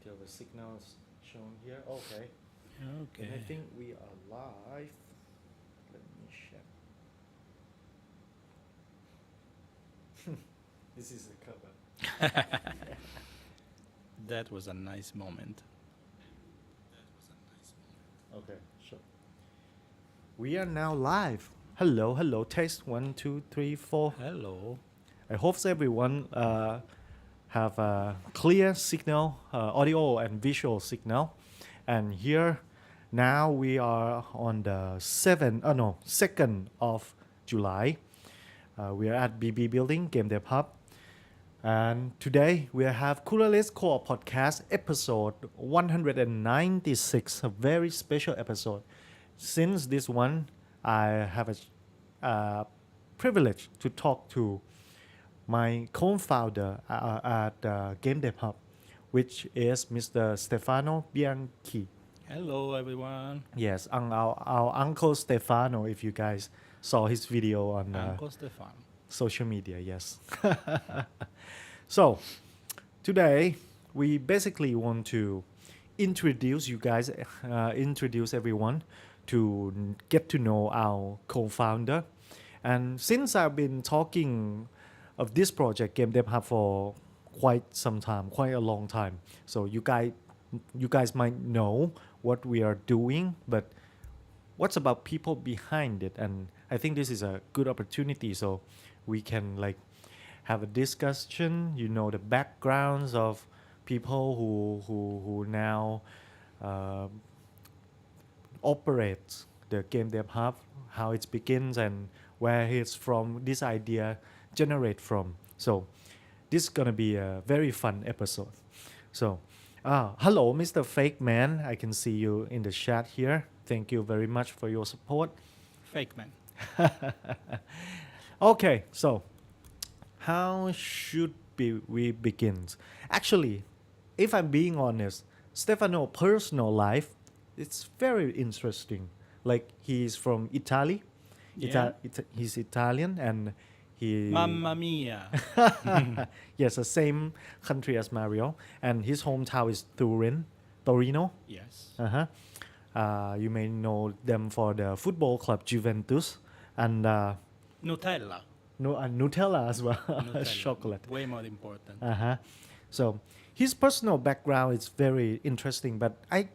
until the signal is shown here. Okay. Okay. And I think we are live. Let me check. This is a cover. That was a nice moment. Okay, sure. We are now live. Hello, hello. Test 1, 2, 3, 4. Hello. I hope everyone have a clear signal, audio and visual signal. And here now we are on the 2nd of July. We are at BB Building, GameDevHub. And today we have Coolerist Co-op Podcast episode 196, a very special episode. Since this one, I have a privilege to talk to my co-founder at GameDevHub, which is Mr. Stefano Bianchi. Hello, everyone. Yes, our Uncle Stefano, if you guys saw his video on Uncle Stefan. social media, yes. So, today we basically want to introduce you guys, introduce everyone to get to know our co-founder. And since I've been talking of this project, GameDevHub, for quite some time, quite a long time, so you guys might know what we are doing, but what's about people behind it? And I think this is a good opportunity, so we can have a discussion, the backgrounds of people who now operate the GameDevHub, how it begins and where it's from, this idea generate from. So this is gonna be a very fun episode. So hello, Mr. Fake Man. I can see you in the chat here. Thank you very much for your support. Fake man. Okay, so how should we begin? Actually, if I'm being honest, Stefano's personal life, it's very interesting. Like, he's from Italy. Yeah. He's Italian, and he... Mamma mia. Yes, the same country as Mario. And his hometown is Torino. Yes. You may know them for the football club Juventus. And Nutella. Nutella as well. Nutella. Chocolate. Way more important. So his personal background is very interesting, but I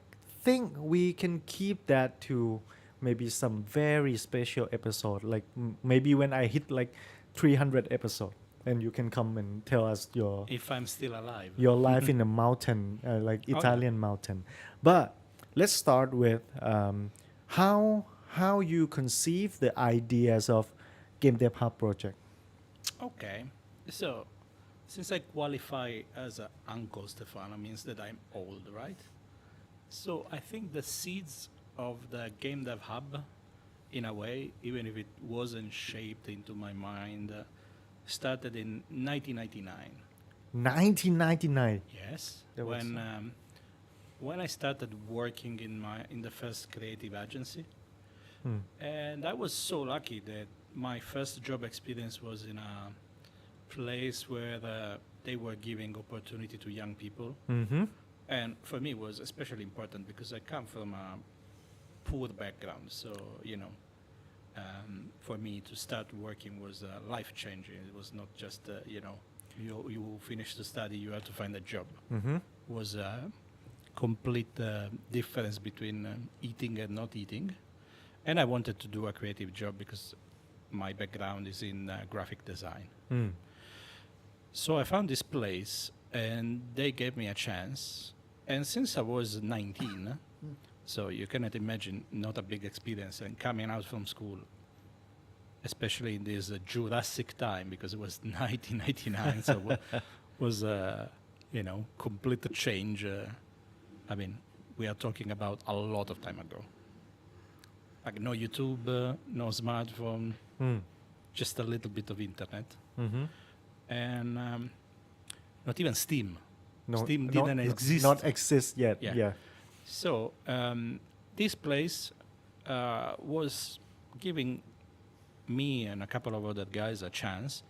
think we can keep that to maybe some very special episode. Like maybe when I hit 300 episode, and you can come and tell us If I'm still alive. your life in a mountain, Italian mountain. But let's start with how you conceive the ideas of GameDevHub project. Okay. So, since I qualify as a Uncle Stefano, means that I'm old, right? So I think the seeds of the GameDevHub, in a way, even if it wasn't shaped into my mind, started in 1999. 1999. Yes, That was when I started working in the first creative agency, Hmm. and I was so lucky that my first job experience was in a place where they were giving opportunity to young people, Mm-hmm. and for me it was especially important because I come from a poor background, so for me to start working was life changing. It was not just you finish the study, you have to find a job. Mm-hmm. Was a complete difference between eating and not eating. And I wanted to do a creative job because my background is in graphic design. Mm. So I found this place and they gave me a chance. And since I was 19, so you cannot imagine, not a big experience, and coming out from school, especially in this Jurassic time, because it was 1999, so was complete change. I mean, we are talking about a lot of time ago. Like no YouTube, no smartphone, Mm. just a little bit of internet, Mm-hmm. and not even Steam. No, Steam didn't exist. Not exist yet. Yeah. Yeah. So this place was giving me and a couple of other guys a chance,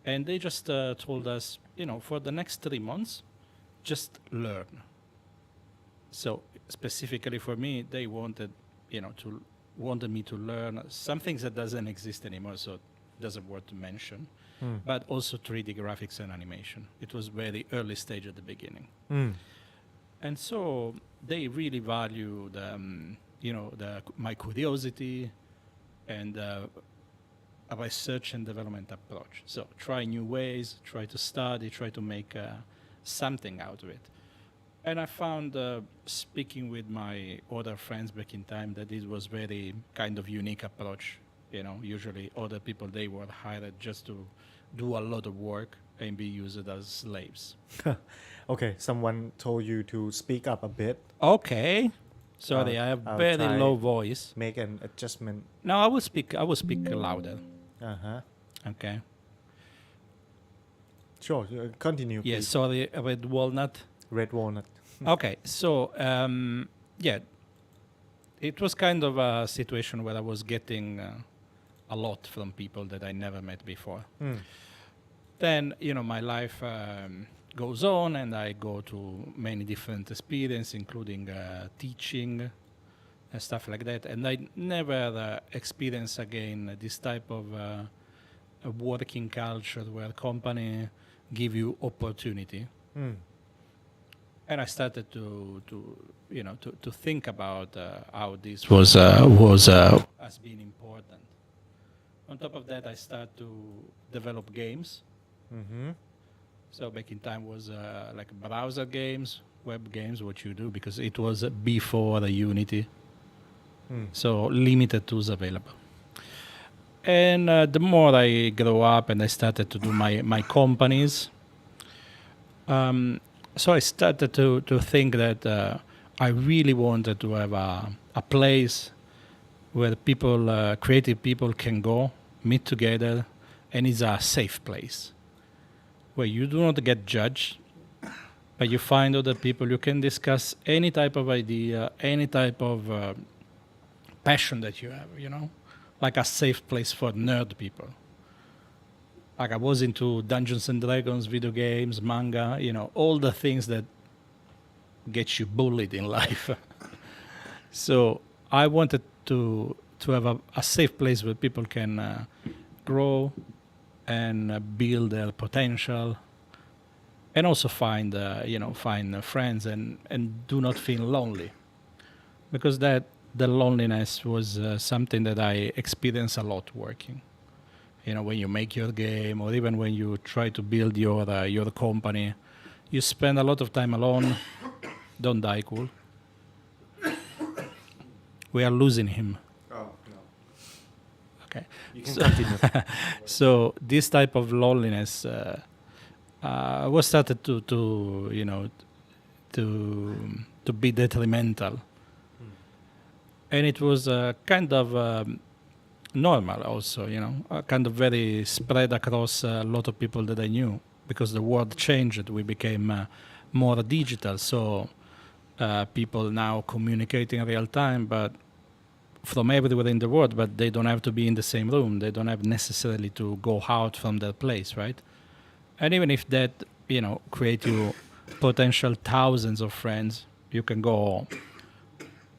and they just told us, for the next 3 months, just learn. So specifically for me, they wanted, wanted me to learn some things that doesn't exist anymore, so it doesn't worth to mention, Mm. but also 3D graphics and animation. It was very early stage at the beginning. Mm. And so they really valued, my curiosity and a research and development approach. So try new ways, try to study, try to make something out of it. And I found, speaking with my other friends back in time, that it was very kind of unique approach. Usually other people, they were hired just to do a lot of work and be used as slaves. Okay, someone told you to speak up a bit, Okay. Sorry, I have I'll very try. low voice. make an adjustment. No, I will speak. I will speak louder. Uh-huh. Okay. Sure, continue. Yes. Please. Sorry, red walnut. Red walnut. Okay. So, yeah, it was kind of a situation where I was getting a lot from people that I never met before. Mm. Then, my life goes on, and I go to many different experiences, including teaching and stuff like that. And I never experience again this type of a working culture where company give you opportunity. Mm. And I started to think about how this was as being important. On top of that, I started to develop games. Mm-hmm. So back in time was like browser games, web games, what you do, because it was before the Unity. Mm. So limited tools available. And the more I grew up and I started to do my companies, so I started to think that I really wanted to have a place where people, creative people can go, meet together, and it's a safe place where you do not get judged, but you find other people, you can discuss any type of idea, any type of passion that you have, like a safe place for nerd people. Like I was into Dungeons and Dragons, video games, manga, all the things that get you bullied in life. So I wanted to have a safe place where people can grow and build their potential, and also find friends and do not feel lonely, because the loneliness was something that I experienced a lot working. When you make your game, or even when you try to build your company, you spend a lot of time alone. Don't die, cool. We are losing him. Oh, no. Okay. You can continue. So this type of loneliness was started to be detrimental, and it was kind of normal also, kind of very spread across a lot of people that I knew, because the world changed. We became more digital, so people now communicate in real time, but from everywhere in the world, but they don't have to be in the same room. They don't have necessarily to go out from their place, right? And even if that, create you potential thousands of friends, you can go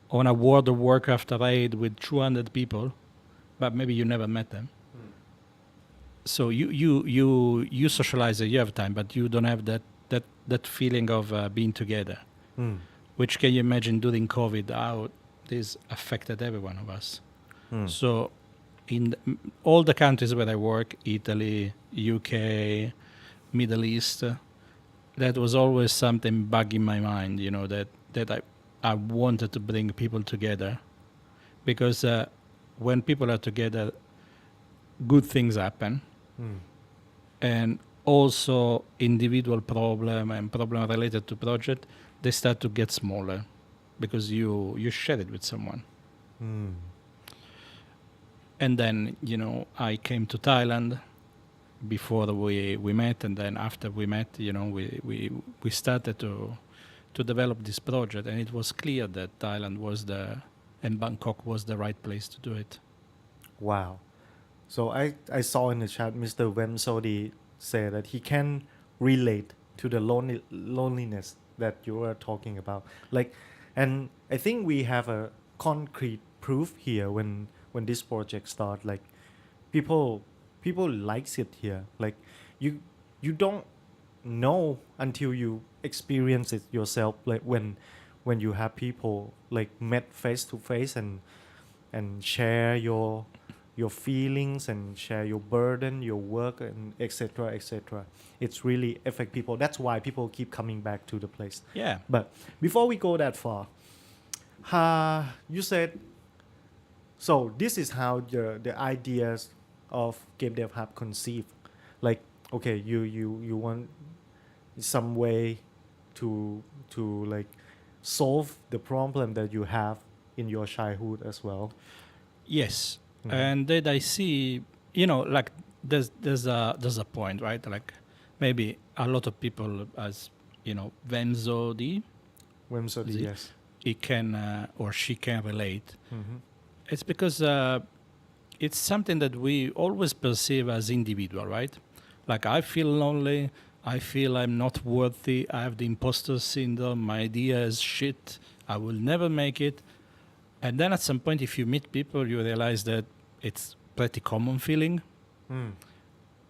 on a World of Warcraft raid with 200 people, but maybe you never met them. So you socialize, you have time, but you don't have that feeling of being together. Mm. Which, can you imagine during COVID, how this affected every one of us. Mm. So in all the countries where I work, Italy, UK, Middle East, that was always something bug in my mind, that I wanted to bring people together, because when people are together, good things happen. Mm. And also individual problem and problem related to project, they start to get smaller, because you share it with someone. Mm. And then, I came to Thailand before we met, and then after we met, we started to develop this project, and it was clear that Thailand and Bangkok was the right place to do it. Wow. So I saw in the chat Mr. Wemsodi say that he can relate to the loneliness that you were talking about. Like And I think we have a concrete proof here when this project start. Like people people likes it here. Like you you don't know until you experience it yourself. Like when you have people like met face to face and share your feelings and share your burden, your work, and etc. etc. It's really affect people. That's why people keep coming back to the place. Yeah. But before we go that far, you said so. This is how the ideas of Game Dev Hub conceived. Like okay, you want some way to like solve the problem that you have in your childhood as well. Yes. Mhm. And then I see, like there's a point, right? Like maybe a lot of people, as Vemzodi, Whimsody, See? yes. he can or she can relate. Mm-hmm. It's because it's something that we always perceive as individual, right? Like I feel lonely, I feel I'm not worthy, I have the imposter syndrome, my idea is shit, I will never make it. And then at some point, if you meet people, you realize that it's pretty common feeling. Mm.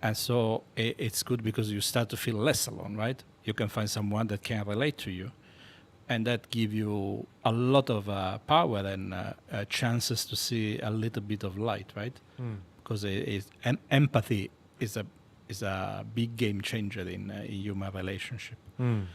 And so it's good because you start to feel less alone, right? You can find someone that can relate to you. And that give you a lot of power and chances to see a little bit of light, right? Mm. Because empathy is a big game changer in human relationship. Mm.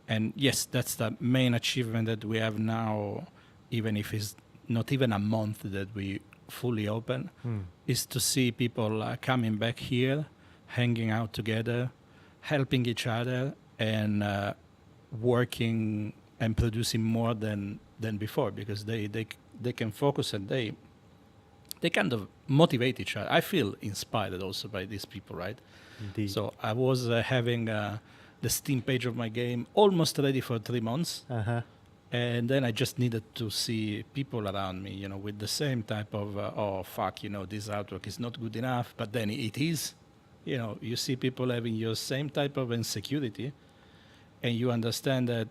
And yes, that's the main achievement that we have now, even if it's not even a month that we fully open, Mm. is to see people coming back here, hanging out together, helping each other, and working and producing more than before, because they can focus and they kind of motivate each other. I feel inspired also by these people, right? Indeed. So I was having the Steam page of my game almost ready for 3 months. Uh-huh. And then I just needed to see people around me, with the same type of, oh, fuck, this artwork is not good enough, but then it is. You see people having your same type of insecurity, and you understand that,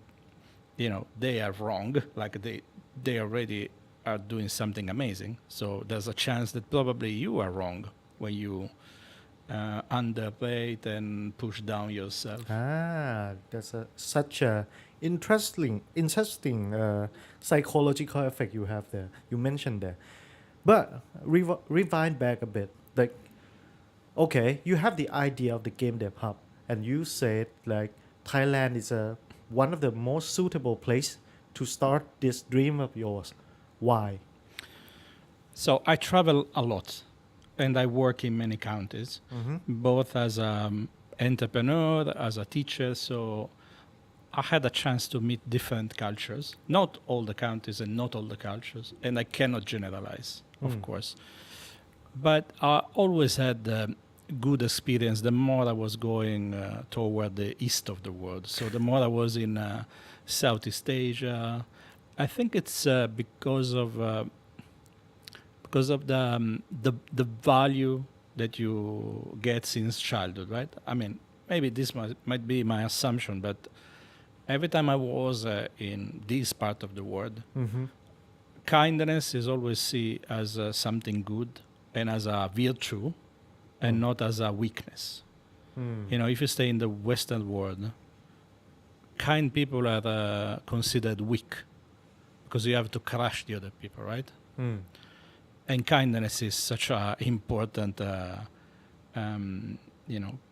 they are wrong, like they already are doing something amazing. So there's a chance that probably you are wrong when you underrate and push down yourself. That's such a interesting psychological effect you have there. You mentioned there, but rewind back a bit. Like, okay, you have the idea of the Game Dev Hub, and you said like Thailand is one of the most suitable place to start this dream of yours. Why? So I travel a lot, and I work in many countries, Mm-hmm. both as an entrepreneur, as a teacher. So I had a chance to meet different cultures, not all the countries and not all the cultures, and I cannot generalize, of course. But I always had good experience the more I was going toward the east of the world. So the more I was in Southeast Asia, I think it's because of the value that you get since childhood, right? I mean, maybe this might be my assumption, but every time I was in this part of the world, Mm-hmm. kindness is always seen as something good and as a virtue, and not as a weakness. Mm. If you stay in the Western world, kind people are considered weak because you have to crush the other people, right? Mm. And kindness is such an important,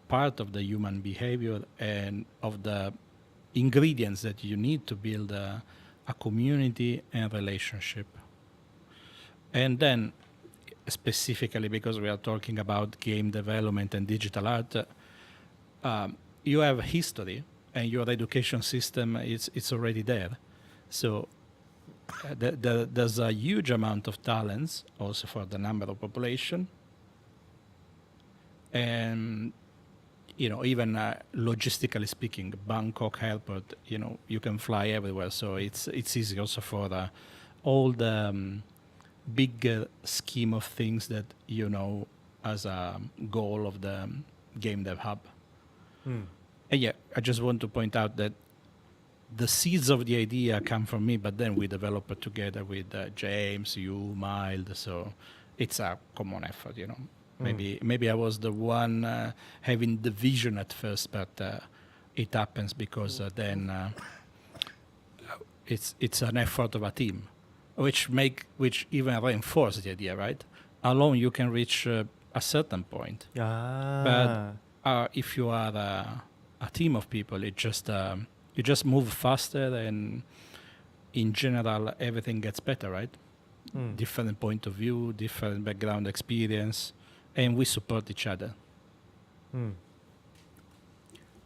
part of the human behavior and of the ingredients that you need to build a community and relationship. And then, specifically because we are talking about game development and digital art, you have history and your education system it's already there. So there's a huge amount of talents also for the number of population. And even logistically speaking, Bangkok airport, you can fly everywhere, so it's easy also for all the bigger scheme of things that as a goal of the Game Dev Hub. Mm. And yeah, I just want to point out that the seeds of the idea come from me, but then we develop it together with James, you, Mild. So it's a common effort, you know. Maybe I was the one having the vision at first, but it happens because then it's an effort of a team, which even reinforce the idea, right? Alone you can reach a certain point, Ah. but if you are a team of people, you just move faster, and in general everything gets better, right? Mm. Different point of view, different background experience, and we support each other. Mm.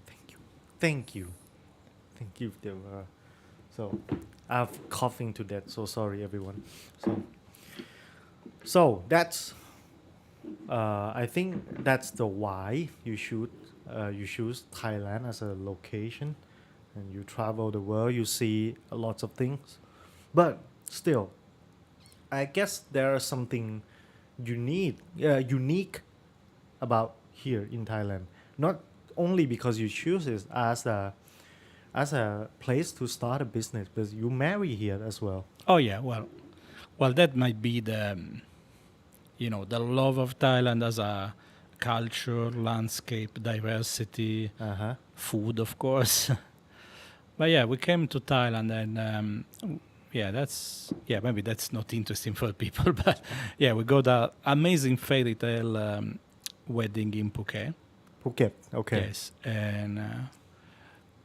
Thank you. Thank you. Thank you, Dewa. So, I'm coughing to death. So sorry, everyone. So that's. I think that's the why you choose Thailand as a location, and you travel the world. You see lots of things, but still, I guess there is something unique about here in Thailand. Not only because you choose it as a place to start a business, but you marry here as well. Oh yeah, well, that might be the love of Thailand as a culture, landscape, diversity, Uh-huh. food, of course. But yeah, we came to Thailand, and maybe that's not interesting for people, but yeah, we got an amazing fairy tale wedding in Phuket. Phuket. Okay. Yes, and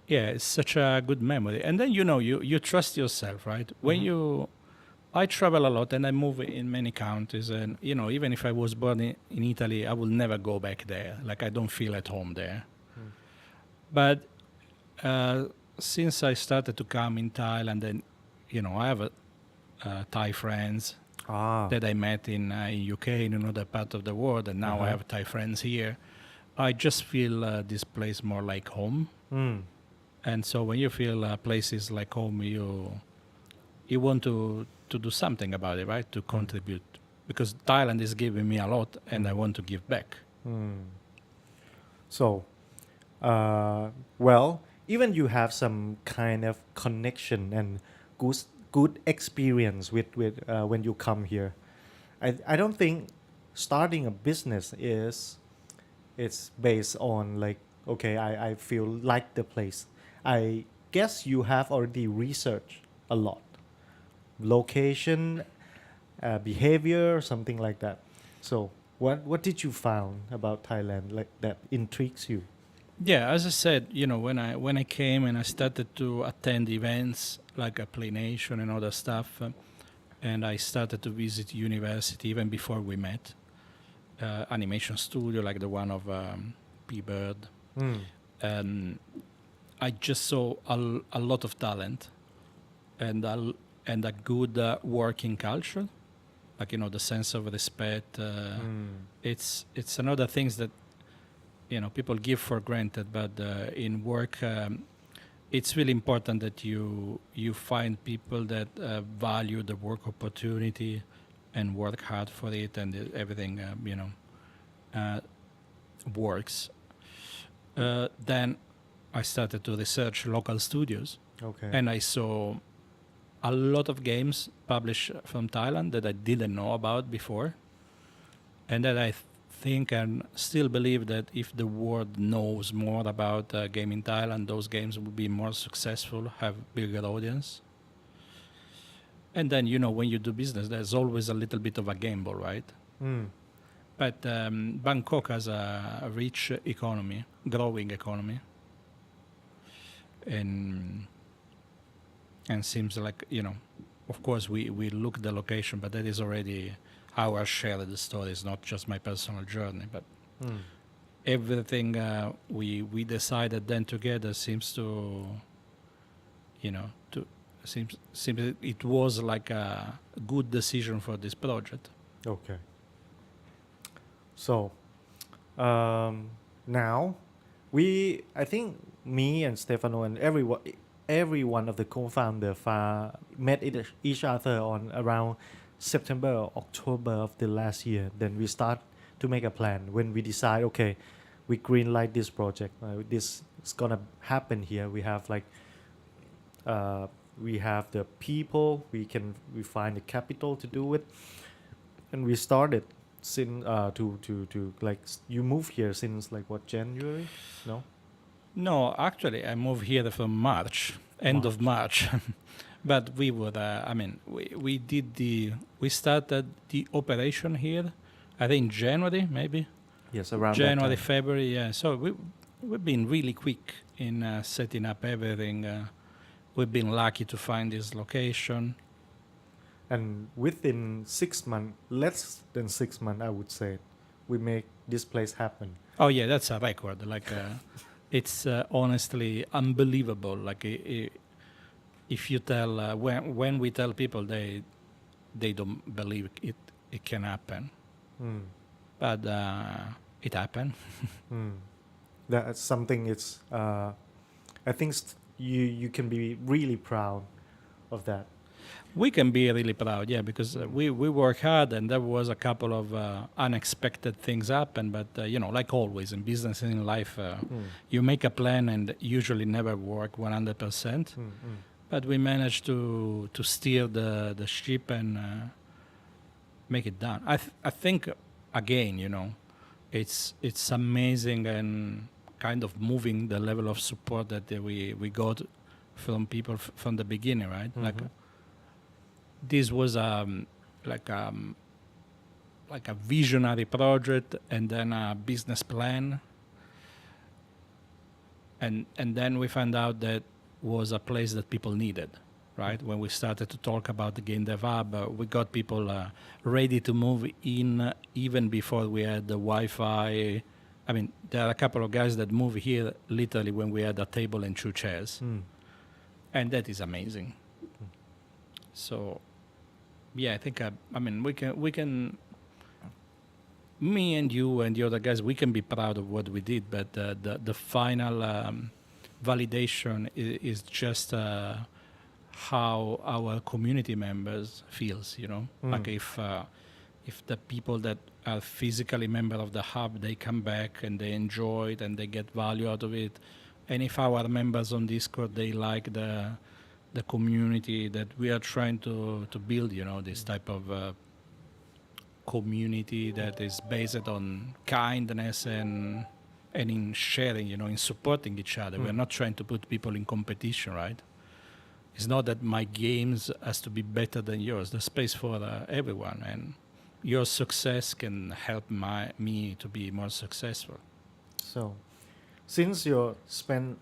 it's such a good memory. And then you trust yourself, right? When I travel a lot and I move in many countries, and even if I was born in Italy, I will never go back there. Like, I don't feel at home there. But since I started to come in Thailand, and I have Thai friends Ah. that I met in UK, in another part of the world, and now I have Thai friends here. I just feel this place more like home. Mm. And so when you feel places like home, you want to do something about it, right? To contribute, because Thailand is giving me a lot, and I want to give back. So, well, even you have some kind of connection and good good experience with when you come here. I don't think starting a business is it's based on like, okay, I feel like the place. I guess you have already researched a lot, location, behavior, something like that. So what did you found about Thailand like that intrigues you? Yeah, as I said, when I came and I started to attend events like a Play Nation and other stuff, and I started to visit university even before we met, animation studio like the one of P-Bird. And I just saw a lot of talent and a good working culture, like the sense of respect. It's another things that people give for granted, but in work it's really important that you find people that value the work opportunity and work hard for it, and everything works. Then I started to research local studios, Okay. and I saw a lot of games published from Thailand that I didn't know about before, and that I think and still believe that if the world knows more about game in Thailand, those games will be more successful, have bigger audience. And then when you do business, there's always a little bit of a gamble, right? But Bangkok has a rich economy, growing economy, and seems like of course we look the location, but that is already our share of the story. Is not just my personal journey, but everything we decided then together seems to seems it was like a good decision for this project. Okay. So, now I think me and Stefano and every one of the co-founder met each other on around September or October of the last year. Then we start to make a plan when we decide, okay, we green light this project. This is gonna happen here. We have like we have the people. We find the capital to do it, and we started since to like you moved here since like what, January? No. No, actually, I moved here from March, end of March. But we were, we started the operation here, I think January, maybe? Yes, around January, that time. February, yeah. So we've been really quick in setting up everything. We've been lucky to find this location. And within 6 months, less than 6 months, I would say, we make this place happen. Oh, yeah, that's a record. Like, it's honestly unbelievable. Like, if you tell, when we tell people, they don't believe it can happen. Mm. But it happened. Mm. That's something. It's. I think you can be really proud of that. We can be really proud, yeah, because we work hard, and there was a couple of unexpected things happen. But like always in business and in life, you make a plan and usually never work 100%. But we managed to steer the ship and make it done. I think again, it's amazing and kind of moving the level of support that we got from people from the beginning, right? Mm-hmm. Like this was like a visionary project, and then a business plan, and then we found out that was a place that people needed, right? When we started to talk about the GameDevHub, we got people ready to move in even before we had the Wi-Fi. I mean, there are a couple of guys that move here literally when we had a table and 2 chairs, and that is amazing. So, yeah, I think we can. Me and you and the other guys, we can be proud of what we did, but the final validation is just how our community members feels. Like if the people that are physically member of the hub, they come back and they enjoy it and they get value out of it, and if our members on Discord, they like the community that we are trying to build, this type of community that is based on kindness and in sharing, in supporting each other. We're not trying to put people in competition, right? It's not that my games has to be better than yours. There's space for everyone, and your success can help me to be more successful. So, since you spend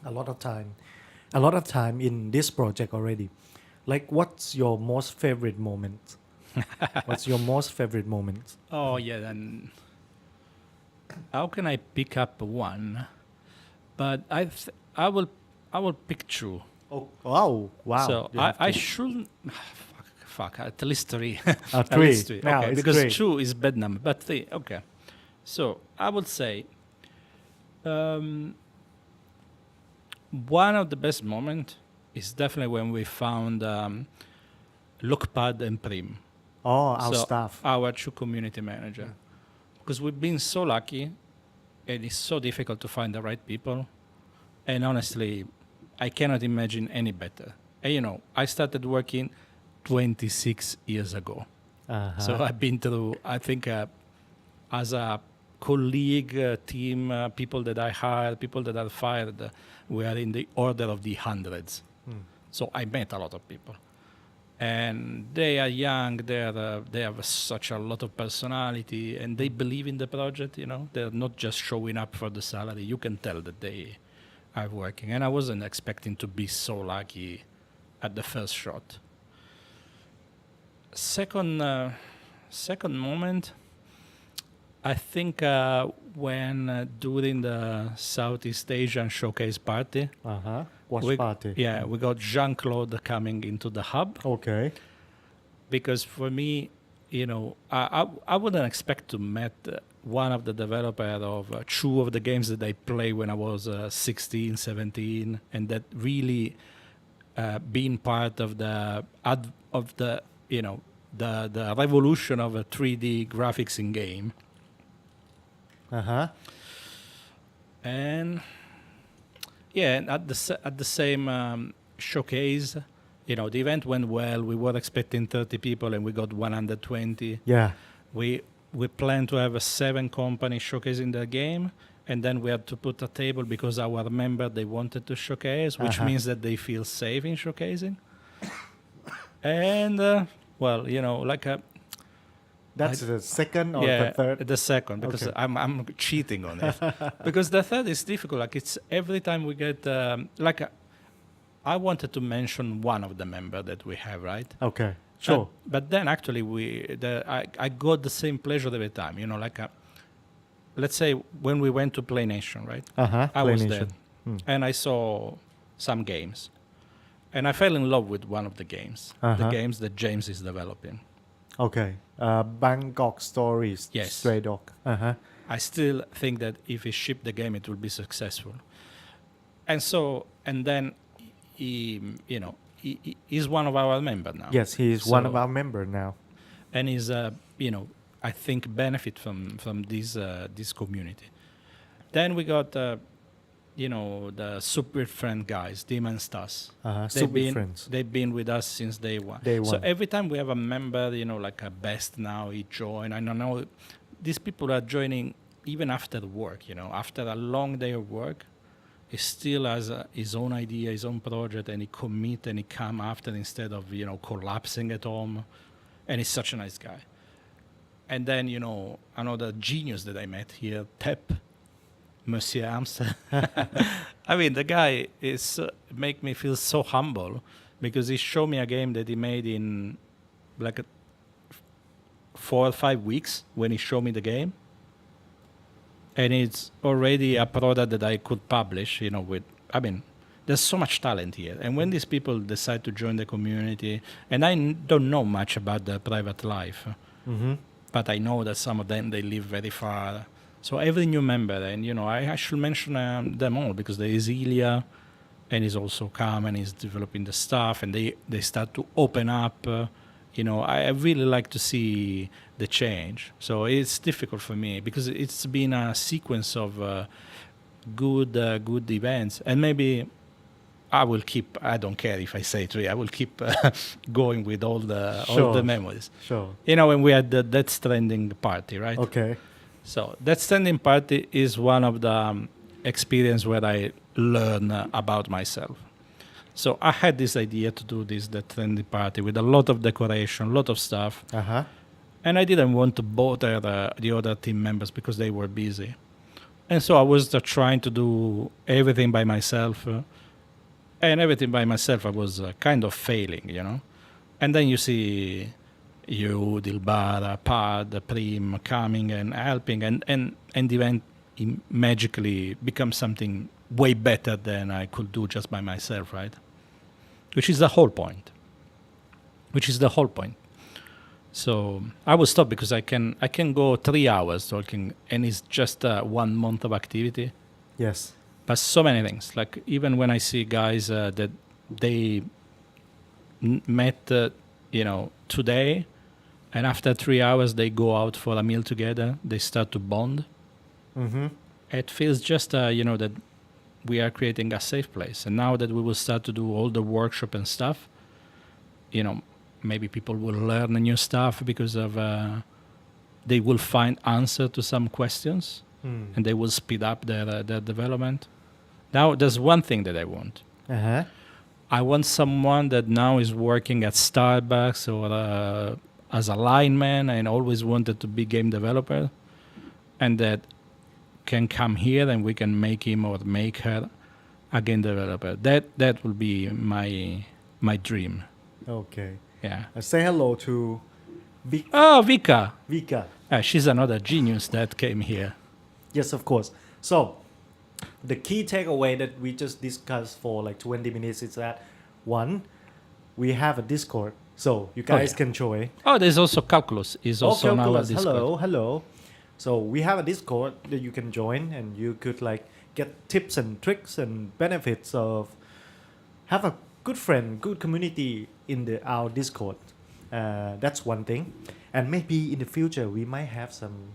a lot of time in this project already, like what's your most favorite moment? What's your most favorite moment? Oh yeah, then how can I pick up one? But I will pick 2. Oh, wow. So You have I to- shouldn't. Fuck, at least 3. At 3. least 3. Now Okay, it's because great. 2 is bad number, but 3. Okay. So I would say one of the best moments is definitely when we found Lookpad and Prim. Oh, our So staff. our 2 community manager. Because we've been so lucky, and it's so difficult to find the right people. And honestly, I cannot imagine any better. And I started working 26 years ago. Uh-huh. So I've been through, I think, as a colleague, team, people that I hired, people that I fired, we are in the order of the hundreds. So I met a lot of people. And they are young, they have such a lot of personality, and they believe in the project, They're not just showing up for the salary. You can tell that they are working. And I wasn't expecting to be so lucky at the first shot. Second moment, I think when during the Southeast Asian showcase party, Uh-huh. Watch we party. Yeah, we got Jean-Claude coming into the hub. Okay. Because for me, I wouldn't expect to meet one of the developers of 2 of the games that I played when I was 16, 17, and that really being part of the the revolution of a 3D graphics in game. Uh-huh. And Yeah, and at the same showcase, the event went well. We were expecting 30 people, and we got 120. Yeah. We planned to have a 7 company showcasing the game, and then we had to put a table because our member they wanted to showcase, which means that they feel safe in showcasing. And well, like a That's the second or yeah, the third? the second, because Okay. I'm cheating on it. Because the third is difficult. Like it's every time we get I wanted to mention one of the member that we have, right? Okay. Sure. But then actually I got the same pleasure every time. Let's say when we went to Play Nation, right? I Play was Nation. there, and I saw some games, and I fell in love with one of the games. The games that James is developing. Okay. Bangkok Stories. Yes. Stray Dog. I still think that if he shipped the game, it will be successful. And then he's one of our members now. Yes, he is one of So- our member now. and he's I think benefit from this community. Then we got the Super Friend guys, Demon Stars. Super friends. They've been with us since day one. Day So one. every time we have a member, like a best now, he join. I don't know, these people are joining even after work. After a long day of work, he still has his own idea, his own project, and he commit and he come after instead of collapsing at home. And he's such a nice guy. And then another genius that I met here, Tep, Monsieur Arms. I mean, the guy is make me feel so humble because he showed me a game that he made in like 4 or 5 weeks when he showed me the game. And it's already a product that I could publish, there's so much talent here. And when these people decide to join the community, and I don't know much about their private life, but I know that some of them, they live very far. So every new member, and I should mention them all because there is Ilya, and he's also come and he's developing the stuff, and they start to open up. I really like to see the change. So it's difficult for me because it's been a sequence of good events, and maybe I will keep. I don't care if I say 3. I will keep going with all the memories. Sure. When we had the Death Stranding party, right? Okay. So Death Stranding party is one of the experience where I learn about myself. So I had this idea to do this Death Stranding party with a lot of decoration, a lot of stuff, and I didn't want to bother the other team members because they were busy, and so I was trying to do everything by myself. And everything by myself, I was kind of failing, And then you see you, Dilbar, Pad, Prim coming and helping, and the event magically becomes something way better than I could do just by myself, right? Which is the whole point. So I will stop because I can go 3 hours talking, and it's just 1 month of activity. Yes. But so many things. Like even when I see guys that they met, today, and after 3 hours they go out for a meal together, they start to bond. It feels just, that we are creating a safe place. And now that we will start to do all the workshop and stuff, maybe people will learn new stuff because of they will find answer to some questions, and they will speed up their development. Now, there's one thing that I want. I want someone that now is working at Starbucks or as a lineman and always wanted to be game developer, and that can come here and we can make him or make her a game developer. That will be my dream. Okay. Yeah. Say hello to Oh, Vika. Vika. She's another genius that came here. Yes, of course. So, the key takeaway that we just discussed for like 20 minutes is that, one, we have a Discord. So, you guys can join. Oh, there's also Calculus. Is also on our Calculus. Discord. Hello. So, we have a Discord that you can join and you could like get tips and tricks and benefits of have a good friend, good community in our Discord. That's one thing. And maybe in the future, we might have some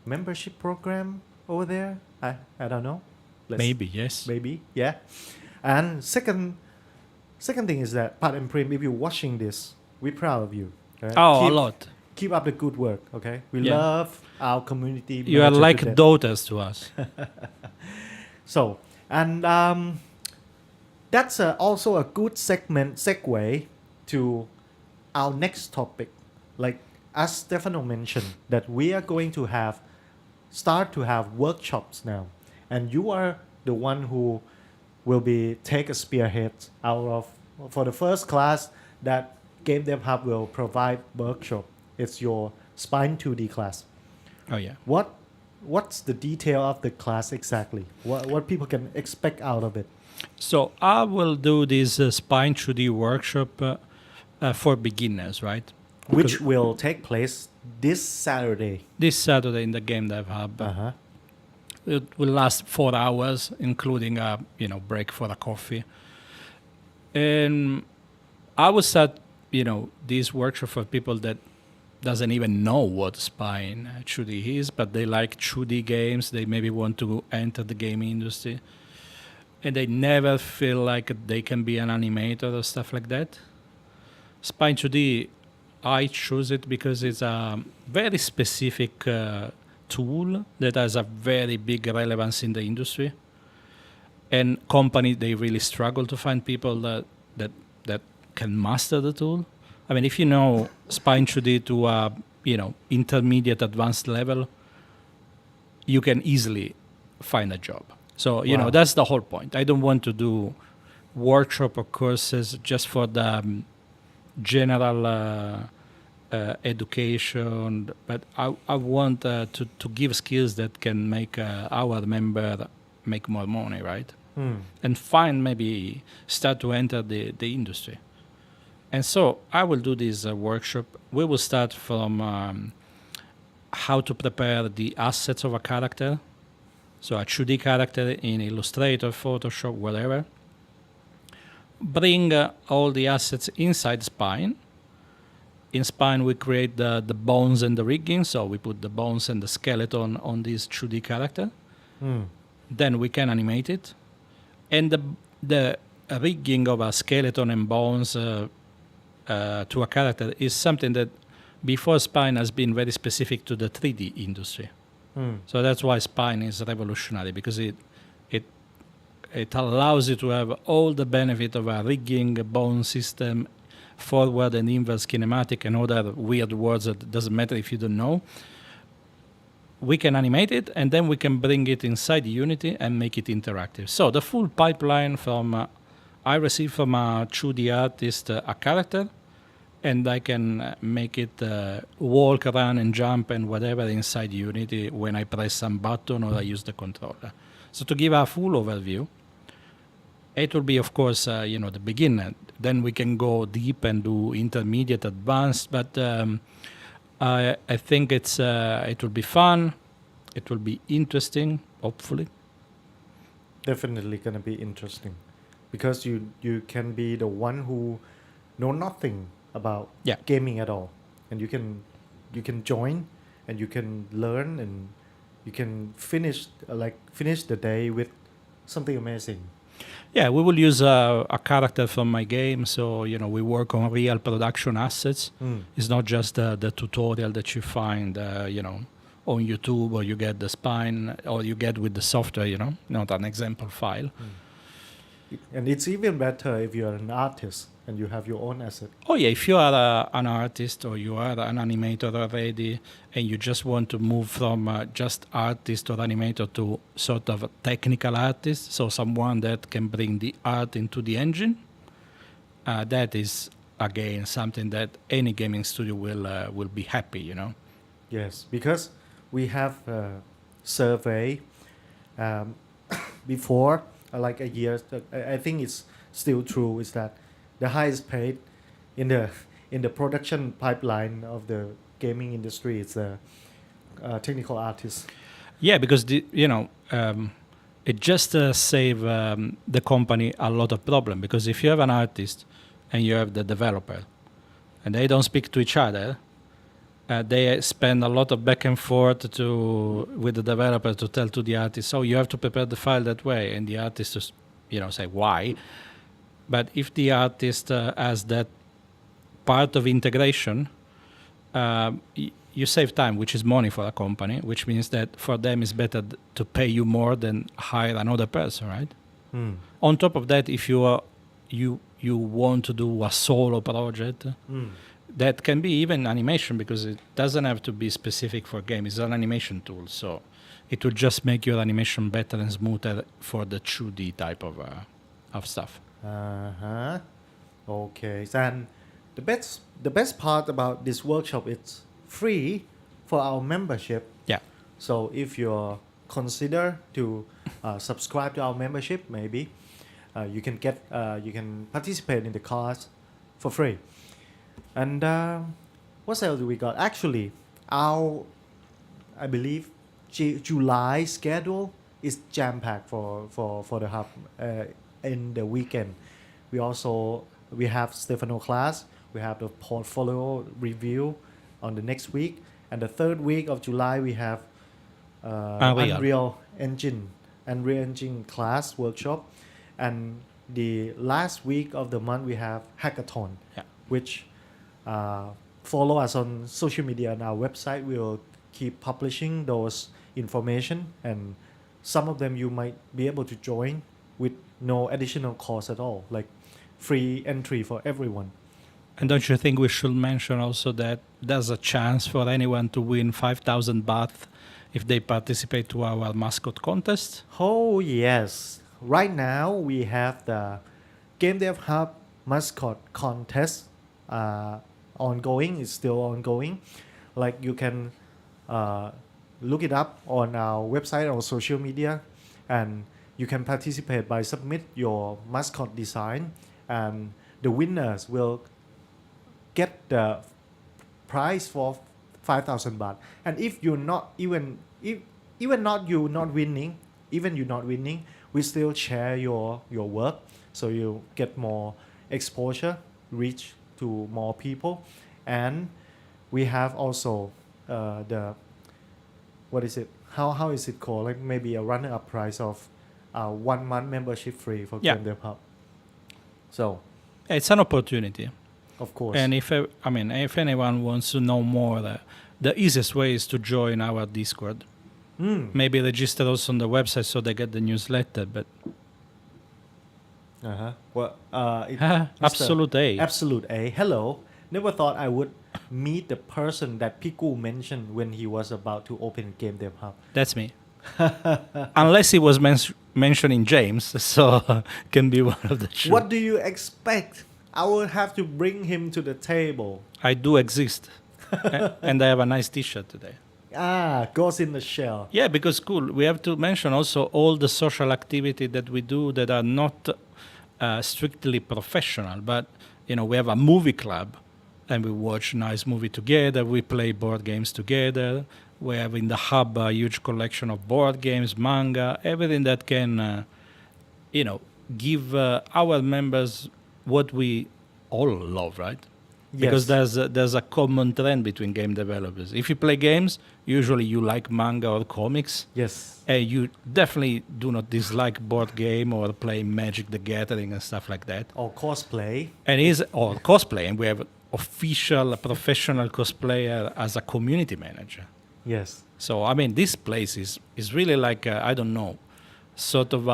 membership program over there. I don't know. Maybe, yes. Maybe, yeah. And second thing is that Pat and Prim, if you're watching this, we're proud of you. Okay? Oh, a lot. Keep up the good work. Okay, we Yeah. love our community. You are manager to like death. daughters to us. So, and that's also a good segue to our next topic. Like as Stefano mentioned, that we are going to start to have workshops now, and you are the one who will be take a spearhead out of for the first class that GameDevHub will provide workshop. It's your Spine 2D class. Oh, yeah. What's the detail of the class exactly? What people can expect out of it? So I will do this Spine 2D workshop for beginners, right? Which Because will take place this Saturday. this Saturday in the GameDevHub. Uh-huh. It will last 4 hours, including a break for a coffee. And I will start this workshop for people that doesn't even know what Spine 2D is, but they like 2D games. They maybe want to enter the game industry, and they never feel like they can be an animator or stuff like that. Spine 2D, I choose it because it's a very specific tool that has a very big relevance in the industry. And companies, they really struggle to find people that can master the tool. I mean, if you know Spine 2D to a intermediate advanced level, you can easily find a job. So Wow. that's the whole point. I don't want to do workshop or courses just for the general education, but I want to give skills that can make our member make more money, right? And maybe start to enter the industry. And so I will do this workshop. We will start from how to prepare the assets of a character. So a 2D character in Illustrator, Photoshop, whatever. Bring all the assets inside Spine. In Spine, we create the bones and the rigging. So we put the bones and the skeleton on this 2D character. Then we can animate it. And the rigging of a skeleton and bones to a character is something that before Spine has been very specific to the 3D industry. So that's why Spine is revolutionary, because it allows you to have all the benefit of a rigging, a bone system, forward and inverse kinematic, and other weird words that doesn't matter if you don't know. We can animate it, and then we can bring it inside Unity and make it interactive. So the full pipeline from I receive from a 2D artist a character, and I can make it walk, run, and jump and whatever inside Unity when I press some button or I use the controller. So to give a full overview, it will be, of course, the beginner. Then we can go deep and do intermediate, advanced. But I think it will be fun. It will be interesting, hopefully. Definitely gonna be interesting, because you can be the one who know nothing about Yeah. gaming at all, and you can join, and you can learn, and you can finish the day with something amazing. Yeah, we will use a character from my game, so we work on real production assets. It's not just the tutorial that you find, on YouTube, or you get the Spine, or you get with the software, not an example file. And it's even better if you're an artist and you have your own asset. Oh yeah, if you are an artist or you are an animator already, and you just want to move from just artist or animator to sort of a technical artist, so someone that can bring the art into the engine, that is again something that any gaming studio will be happy, Yes, because we have a survey before, like a year. I think it's still true. Is that the highest paid in the production pipeline of the gaming industry is the technical artist. Yeah, because it just save the company a lot of problem. Because if you have an artist and you have the developer, and they don't speak to each other, they spend a lot of back and forth with the developer to tell to the artist, so you have to prepare the file that way, and the artist just say why. But if the artist has that part of integration, you save time, which is money for a company, which means that for them it's better to pay you more than hire another person, right? On top of that, if you want to do a solo project, that can be even animation, because it doesn't have to be specific for game. It's an animation tool, so it will just make your animation better and smoother for the 2D type of stuff. Okay. And the best part about this workshop, it's free for our membership. Yeah. So if you consider to subscribe to our membership, maybe you can participate in the class for free. And what else do we got? Actually, I believe July schedule is jam packed for the hub in the weekend. We have Stefano class. We have the portfolio review on the next week, and the third week of July we have Unreal Engine class workshop, and the last week of the month we have hackathon, which follow us on social media and our website. We will keep publishing those information, and some of them you might be able to join with no additional cost at all, like free entry for everyone. And don't you think we should mention also that there's a chance for anyone to win 5,000 baht if they participate to our mascot contest? Oh yes, right now we have the GameDevHub mascot contest ongoing. It's still ongoing. Like you can look it up on our website or social media, and you can participate by submit your mascot design, and the winners will get the prize for 5,000 baht. And if you're not even not winning, we still share your work, so you get more exposure, reach to more people. And we have also the what is it? How is it called? Like maybe a runner-up prize of 1 month membership free for GameDevHub. So it's an opportunity. Of course. And if anyone wants to know more, the easiest way is to join our Discord. Maybe register also on the website so they get the newsletter. But well, Absolute A. Absolute A. Hello. Never thought I would meet the person that Piku mentioned when he was about to open GameDevHub. That's me. Unless he was mentioning James, so can be one of the two. What do you expect? I will have to bring him to the table. I do exist. And I have a nice t-shirt today. Goes in the shell. Yeah, because cool. We have to mention also all the social activity that we do that are not strictly professional, but we have a movie club, and we watch nice movie together. We play board games together. We have in the hub a huge collection of board games, manga, everything that can, give our members what we all love, right? Because there's a common trend between game developers. If you play games, usually you like manga or comics. Yes. And you definitely do not dislike board game or playing Magic the Gathering and stuff like that. Or cosplay. Or cosplay, and we have official professional cosplayer as a community manager. Yes. So this place is really like sort of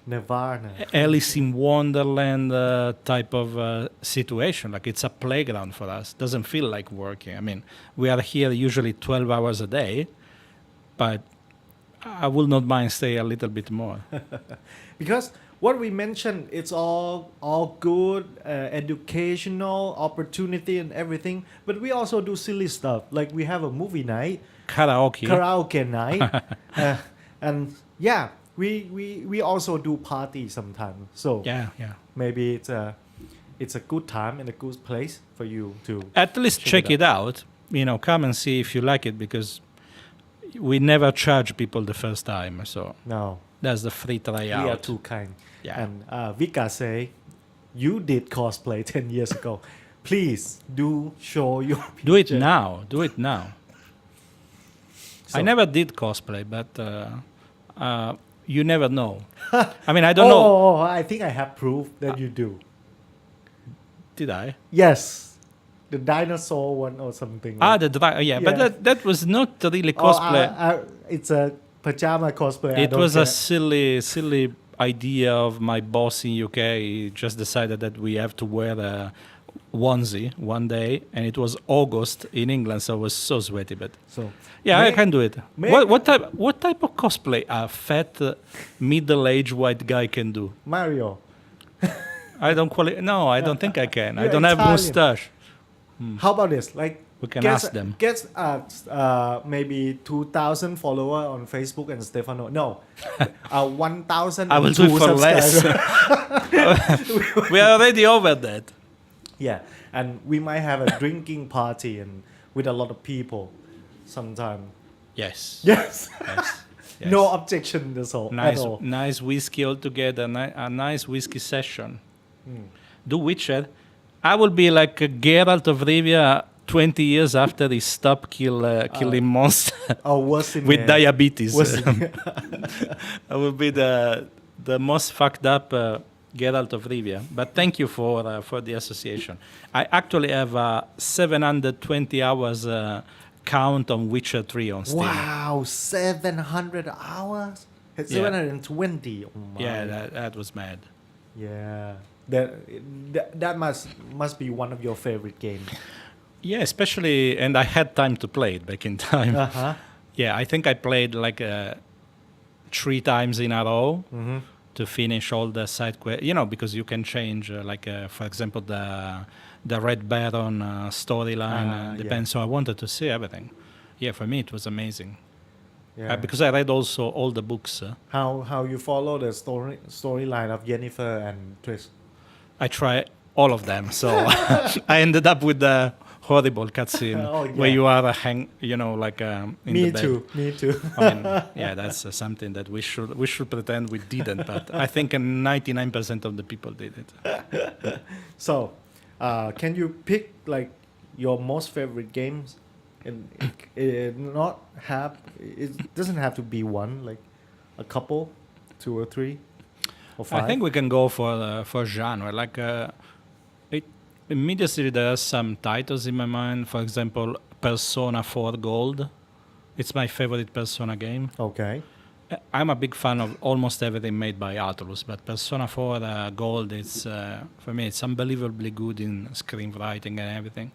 Nirvana. Alice in Wonderland type of situation. Like it's a playground for us. Doesn't feel like working. We are here usually 12 hours a day, but I will not mind stay a little bit more. Because what we mentioned, it's all good, educational opportunity and everything. But we also do silly stuff. Like we have a movie night, karaoke night, and yeah. We also do party sometimes, so maybe it's a good time and a good place for you to at least check it out. Come and see if you like it, because we never charge people the first time. So no, that's the free tryout. We are too kind. Yeah. And Vika say, you did cosplay 10 years ago. please do show your Do it picture. now. Do it now. So- I never did cosplay, but you never know. I mean, I don't know. Oh, I think I have proof that you do. Did I? Yes, the dinosaur one or something. Ah, like- the yeah, but Yeah. that was not really Oh, cosplay. it's a pajama cosplay. I It don't was care. a silly idea of my boss in UK. He just decided that we have to wear a onesie one day, and it was August in England, so I was so sweaty. But So yeah, I May- can do it. may- What type of cosplay a fat middle-aged white guy can do? Mario, I don't No, I don't think I can. I You're don't have Italian. mustache. how about this? Like We can ask them. Get maybe 2,000 follower on Facebook and Stefano. No, 1,000. I will do it for less. We are already over that. Yeah, and we might have a drinking party and with a lot of people sometime. Yes. Yes. Yes. Yes. No objection at all. Nice, At all. nice whiskey all together. A nice whiskey session. Mm. Do Witcher. I will be like a Geralt of Rivia 20 years after he stopped killing monsters Oh, what's in with there? diabetes. What's in I will be the most fucked up Geralt of Rivia. But thank you for the association. I actually have 720 hours count on Witcher 3 on Steam. Wow, 700 hours? 720. Oh my. Yeah, that was mad. Yeah. That must be one of your favorite games. Yeah, especially, and I had time to play it back in time. Uh-huh. Yeah, I think I played like 3 times in a row Mm-hmm. to finish all the side quests. You know, because you can change, for example, the Red Baron storyline. Depends. So I wanted to see everything. Yeah, for me it was amazing. Yeah. Because I read also all the books. How you follow the storyline of Yennefer and Triss? I tried all of them, so I ended up with the horrible cutscene Oh, yeah. where you are in Me the bed. too. Me too. I mean, yeah, that's something that we should pretend we didn't, but I think 99% of the people did it. So, can you pick like your most favorite games? And it doesn't have to be one, like a couple, 2 or 3 or 5. I think we can go for genre. Like immediately there are some titles in my mind. For example, Persona 4 Gold. It's my favorite Persona game. Okay. I'm a big fan of almost everything made by Atlus, but Persona 4 Gold, it's for me, it's unbelievably good in screenwriting and everything.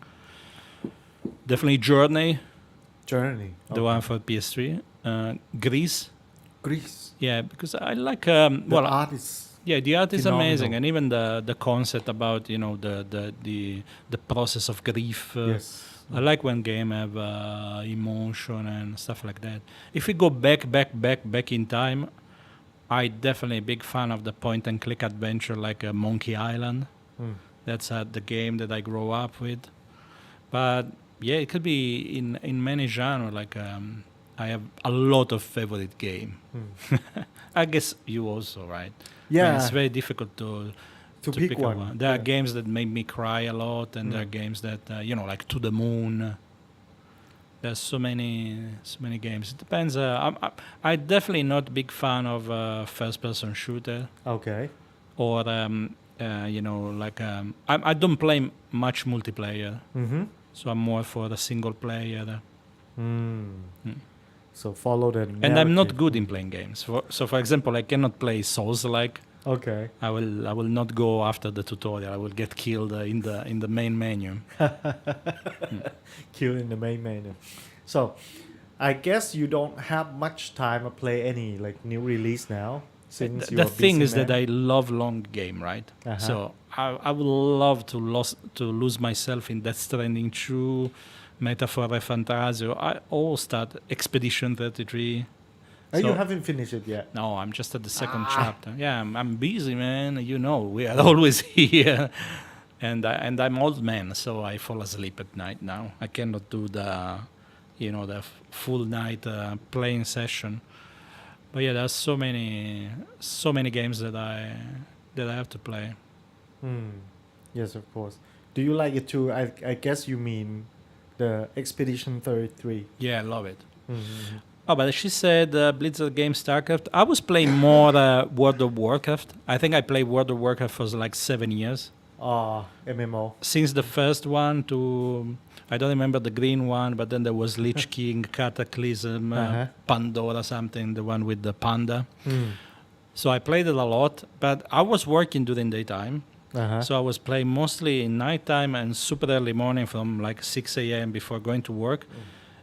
Definitely Journey, Journey. the one for PS3. Grease, Greece. yeah, because I like The art is yeah, the art is phenomenal. amazing, and even the concept about the process of grief. yes. I like when game have emotion and stuff like that. If we go back in time, I definitely a big fan of the point and click adventure like Monkey Island. Mm. That's the game that I grew up with. But yeah, it could be in many genres. Like I have a lot of favorite game. Mm. I guess you also, right? I Yeah. mean, it's very difficult to pick one. There are Yeah. games that make me cry a lot, and there are games that like To the Moon. There's so many games. It depends. I definitely not a big fan of first-person shooter, Okay. or I don't play much multiplayer, Mm-hmm. so I'm more for the single player. Mm. Mm. So follow the. And I'm not narrative. good in playing games. So, for example, I cannot play Souls-like. Okay. I will not go after the tutorial. I will get killed in the main menu. Kill in the main menu. So, I guess you don't have much time to play any like new release now. Since The thing is that I love long game, right? Uh-huh. So I would love to lose myself in Death Stranding 2, Metaphor Fantasio. I all start Expedition 33. Oh, you So- haven't finished it yet. No, I'm just at the second chapter. Yeah, I'm busy, man. You know, we are always here. And I'm old man, so I fall asleep at night now. I cannot do the full night playing session. But yeah, there's so many games that I have to play. Hmm. Yes, of course. Do you like it too? I guess you mean the Expedition 33. Yeah, I love it. Mm-hmm. Oh, but she said Blizzard game StarCraft. I was playing more World of Warcraft. I think I played World of Warcraft for like 7 years. MMO. Since the first one to, I don't remember the green one, but then there was Lich King, Cataclysm, Pandora something, the one with the panda. So I played it a lot, but I was working during daytime. So I was playing mostly in nighttime and super early morning from like 6 a.m. before going to work.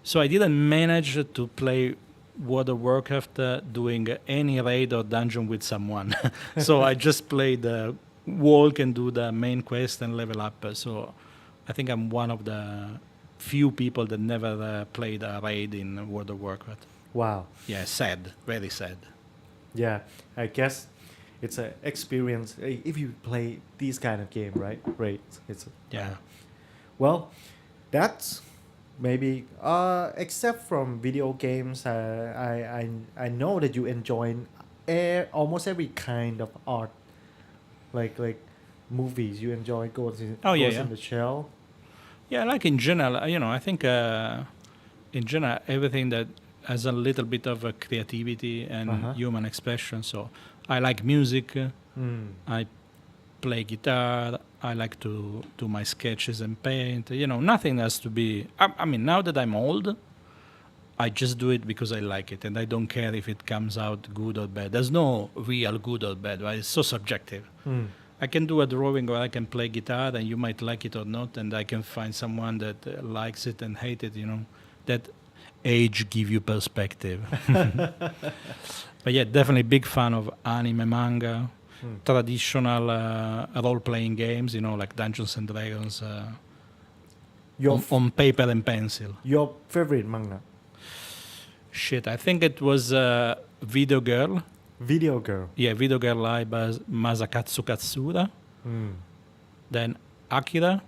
So I didn't manage to play World of Warcraft doing any raid or dungeon with someone. So I just played walk and do the main quest and level up. So I think I'm one of the few people that never played a raid in World of Warcraft. Wow. Yeah, sad, very sad. Yeah, I guess it's an experience if you play these kind of game, right? It's Yeah. Well, that's maybe except from video games. I know that you enjoy almost every kind of art, like movies. You enjoy Ghost in the Shell. Yeah, like in general, I think in general everything that has a little bit of creativity and human expression. So I like music. I play guitar. I like to do my sketches and paint. Nothing has to be. I mean, now that I'm old, I just do it because I like it, and I don't care if it comes out good or bad. There's no real good or bad, right? It's so subjective. I can do a drawing or I can play guitar, and you might like it or not, and I can find someone that likes it and hate it. That age give you perspective. But yeah, definitely big fan of anime, manga, traditional role-playing games, like Dungeons and Dragons, on paper and pencil. Your favorite manga? Shit, I think it was Video Girl. Video Girl. Yeah, Video Girl Live by Masakatsu Katsura. Then Akira.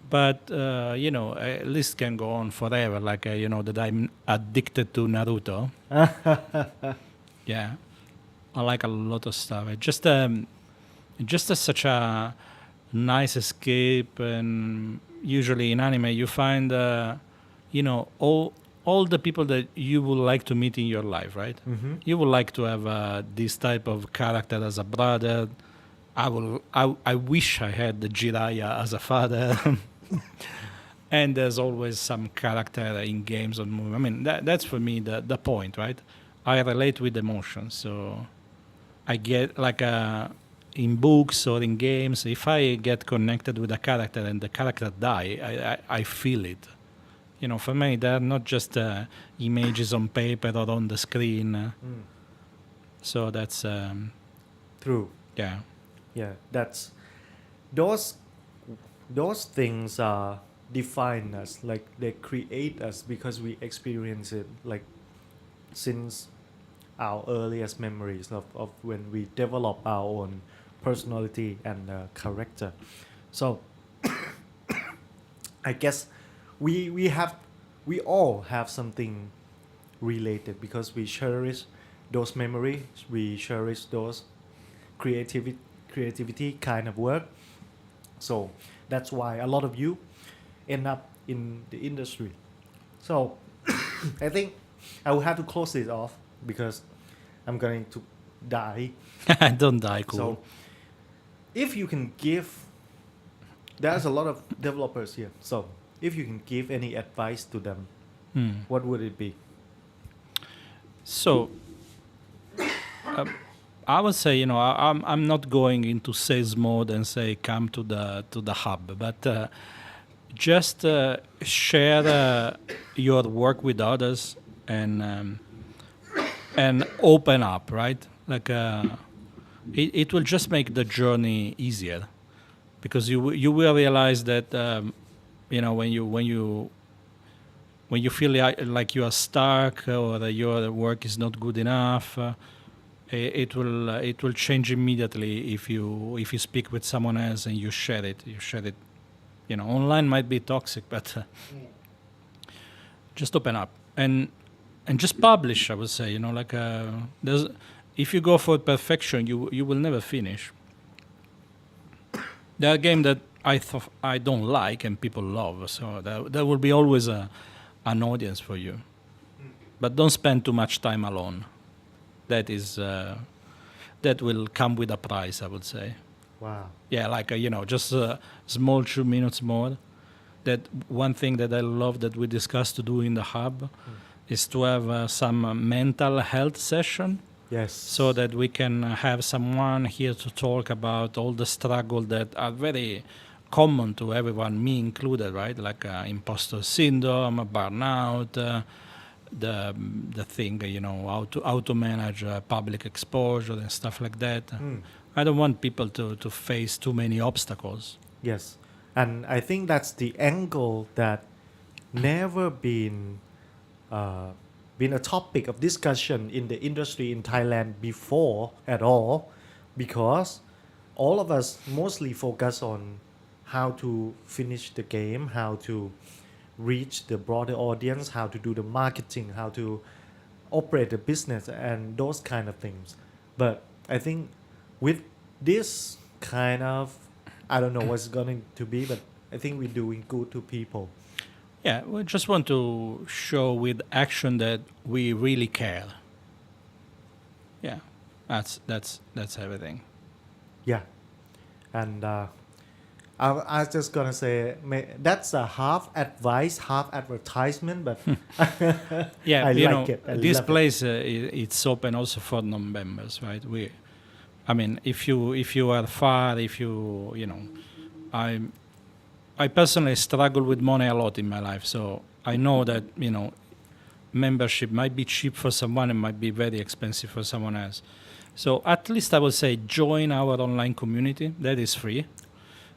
But, list can go on forever. Like, that I'm addicted to Naruto. Yeah. I like a lot of stuff. It just such a nice escape. And usually in anime, you find, all the people that you would like to meet in your life, right? You would like to have this type of character as a brother. I wish I had the Jiraiya as a father. And there's always some character in games or movies. I mean, that's for me the point, right? I relate with emotions. So I get like in books or in games, if I get connected with a character and the character die, I feel it. For me, they're not just images on paper or on the screen. So that's true. Yeah. Yeah, that's those things define us, like they create us because we experience it, like since our earliest memories of when we develop our own personality and character. So I guess we all have something related because we cherish those memories, we cherish those creativity kind of work. So that's why a lot of you end up in the industry. So I think I will have to close this off because I'm going to die. Don't die, cool. So if you can give, there's a lot of developers here. So if you can give any advice to them, what would it be? So I would say, I'm not going into sales mode and say come to the hub, but just share your work with others and open up, right? Like it will just make the journey easier because you will realize that when you feel like you are stuck or that your work is not good enough. It will change immediately if you speak with someone else and you share it. Online might be toxic, but just open up and just publish. I would say, there's if you go for perfection, you will never finish. There are games that I don't like and people love. So there will be always an audience for you. But don't spend too much time alone. That is that will come with a price, I would say. Wow. Yeah, like just a small 2 minutes more. That one thing that I love that we discussed to do in the hub is to have some mental health session, Yes. so that we can have someone here to talk about all the struggle that are very common to everyone, me included, right? Like imposter syndrome, burnout, the thing, how to manage public exposure and stuff like that. I don't want people to face too many obstacles. Yes. And I think that's the angle that never been a topic of discussion in the industry in Thailand before at all, because all of us mostly focus on how to finish the game, how to reach the broader audience, how to do the marketing, how to operate the business and those kind of things. But I think with this kind of, I don't know what's going to be, but I think we're doing good to people. Yeah, we just want to show with action that we really care. Yeah, that's everything. Yeah. And I was just gonna say that's a half advice, half advertisement, but Yeah, I like it. I this love it. place it's open also for non-members, right? I mean, if you are far, I personally struggle with money a lot in my life, so I know that membership might be cheap for someone and might be very expensive for someone else. So at least I would say join our online community that is free.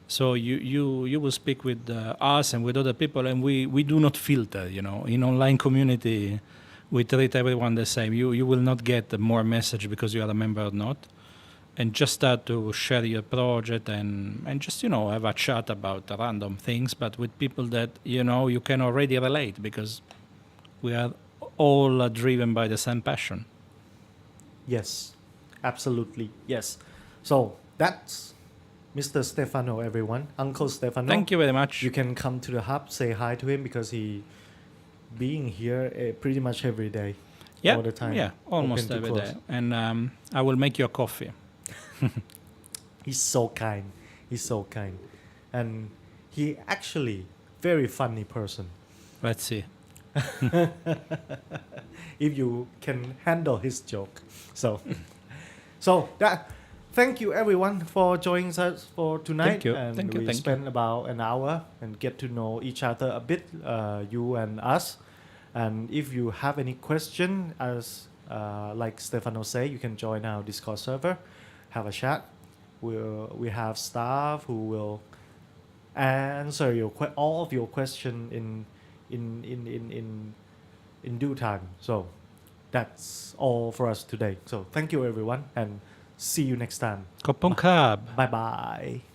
So you will speak with us and with other people, and we do not filter. In online community, we treat everyone the same. You will not get more message because you are a member or not, and just start to share your project and just have a chat about random things, but with people that you can already relate, because we are all driven by the same passion. Yes, absolutely. Yes. So that's Mr. Stefano, everyone. Uncle Stefano. Thank you very much. You can come to the hub, say hi to him, because he being here pretty much every day. Yeah, all the time. yeah, almost Open to every close. day. And I will make you a coffee. He's so kind. He's so kind. And he actually very funny person. Let's see. If you can handle his joke. So that thank you everyone for joining us for tonight. Thank you. And Thank you. we Thank you. spent about an hour and get to know each other a bit, you and us. And if you have any question, as like Stefano say, you can join our Discord server, have a chat. We have staff who will answer all of your question in due time. So that's all for us today. So thank you everyone, and see you next time. ขอบคุณครับ Bye bye.